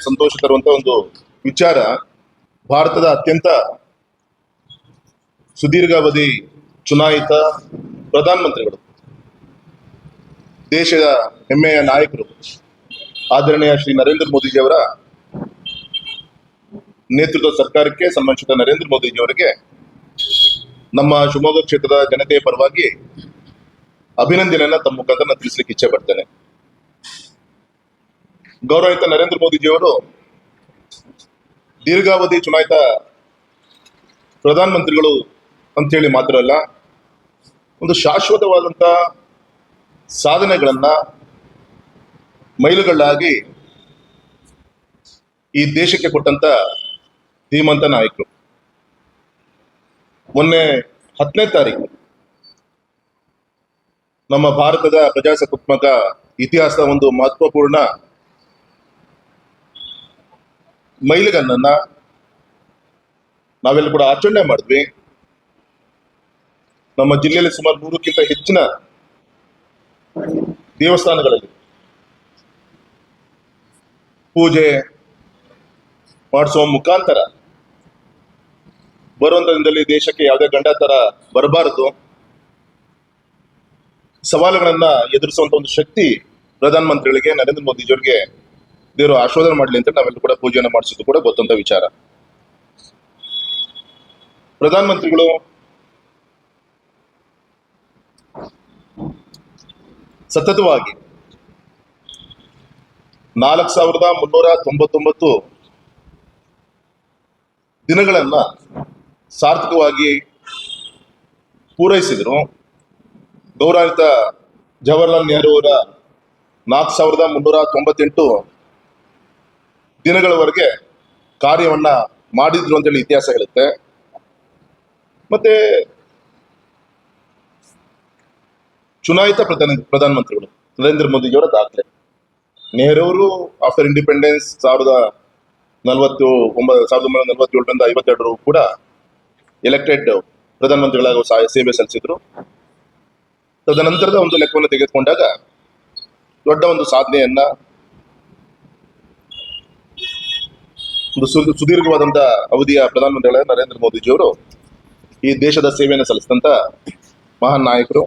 ಸಂತೋಷ ತರುವಂತ ಒಂದು ವಿಚಾರ. ಭಾರತದ ಅತ್ಯಂತ ಸುದೀರ್ಘಾವಧಿ ಚುನಾಯಿತ ಪ್ರಧಾನಮಂತ್ರಿಗಳು, ದೇಶದ ಹೆಮ್ಮೆಯ ನಾಯಕರು, ಆದರಣೀಯ ಶ್ರೀ ನರೇಂದ್ರ ಮೋದಿಜಿಯವರ ನೇತೃತ್ವದ ಸರ್ಕಾರಕ್ಕೆ, ಸನ್ಮಾನಿಸಿದ ನರೇಂದ್ರ ಮೋದಿಜಿಯವರಿಗೆ ನಮ್ಮ ಶಿವಮೊಗ್ಗ ಕ್ಷೇತ್ರದ ಜನತೆಯ ಪರವಾಗಿ ಅಭಿನಂದನೆಯನ್ನ ತಮ್ಮ ಮುಖಾಂತರ ನಾನು ತಿಳಿಸ್ಲಿಕ್ಕೆ ಇಚ್ಛೆ ಪಡ್ತೇನೆ. ಗೌರವಿತ ನರೇಂದ್ರ ಮೋದಿಜಿಯವರು ದೀರ್ಘಾವಧಿ ಚುನಾಯಿತ ಪ್ರಧಾನಮಂತ್ರಿಗಳು ಅಂತೇಳಿ ಮಾತ್ರ ಅಲ್ಲ, ಒಂದು ಶಾಶ್ವತವಾದಂಥ ಸಾಧನೆಗಳನ್ನ ಮೈಲುಗಲ್ಲಾಗಿ ಈ ದೇಶಕ್ಕೆ ಕೊಟ್ಟಂತ ಧೀಮಂತ ನಾಯಕರು. ಮೊನ್ನೆ 10ನೇ ತಾರೀಕು ನಮ್ಮ ಭಾರತದ ಪ್ರಜಾಸತ್ತಾತ್ಮಕ ಇತಿಹಾಸದ ಒಂದು ಮಹತ್ವಪೂರ್ಣ ಮೈಲಿಗಲ್ಲನ್ನ ನಾವೆಲ್ಲ ಕೂಡ ಆಚರಣೆ ಮಾಡಿದ್ವಿ. ನಮ್ಮ ಜಿಲ್ಲೆಯಲ್ಲಿ ಸುಮಾರು 100ಕ್ಕಿಂತ ಹೆಚ್ಚಿನ ದೇವಸ್ಥಾನಗಳಲ್ಲಿ ಪೂಜೆ ಮಾಡಿಸುವ ಮುಖಾಂತರ ಬರುವಂತ ದಿನದಲ್ಲಿ ದೇಶಕ್ಕೆ ಯಾವುದೇ ಗಂಡಾಂತರ ಬರಬಾರದು, ಸವಾಲುಗಳನ್ನ ಎದುರಿಸುವಂತ ಒಂದು ಶಕ್ತಿ ಪ್ರಧಾನಮಂತ್ರಿಗಳಿಗೆ, ನರೇಂದ್ರ ಮೋದಿಜಿಯವರಿಗೆ ದೇವರು ಆಶೀರ್ವಾದ ಮಾಡಲಿ ಅಂತ ನಾವೆಲ್ಲ ಕೂಡ ಪೂಜೆಯನ್ನು ಮಾಡಿಸಿದ್ದು ಕೂಡ ಗೊತ್ತಂತ ವಿಚಾರ. ಪ್ರಧಾನಮಂತ್ರಿಗಳು ಸತತವಾಗಿ 4399 ದಿನಗಳನ್ನ ಸಾರ್ಥಕವಾಗಿ ಪೂರೈಸಿದ್ರು. ಗೌರವಿತ ಜವಾಹರ್ಲಾಲ್ ನೆಹರು ಅವರ 4398 ದಿನಗಳವರೆಗೆ ಕಾರ್ಯವನ್ನ ಮಾಡಿದ್ರು ಅಂತೇಳಿ ಇತಿಹಾಸ ಹೇಳುತ್ತೆ. ಮತ್ತೆ ಚುನಾಯಿತ ಪ್ರಧಾನಮಂತ್ರಿಗಳು ನರೇಂದ್ರ ಮೋದಿಜಿಯವರ ದಾಖಲೆ. ನೆಹರು ಅವರು ಆಫ್ಟರ್ ಇಂಡಿಪೆಂಡೆನ್ಸ್ 1947ರಿಂದ 52 ಕೂಡ ಎಲೆಕ್ಟೆಡ್ ಪ್ರಧಾನಮಂತ್ರಿಗಳಾಗಿ ಸೇವೆ ಸಲ್ಲಿಸಿದ್ರು. ತದನಂತರದ ಒಂದು ಲೆಕ್ಕವನ್ನು ತೆಗೆದುಕೊಂಡಾಗ ದೊಡ್ಡ ಒಂದು ಸಾಧನೆಯನ್ನ, ಒಂದು ಸುದೀರ್ಘವಾದಂತ ಅವಧಿಯ ಪ್ರಧಾನಮಂತ್ರಿಗಳಾದ ನರೇಂದ್ರ ಮೋದಿಜಿಯವರು ಈ ದೇಶದ ಸೇವೆಯನ್ನು ಸಲ್ಲಿಸಿದಂತ ಮಹಾನ್ ನಾಯಕರು.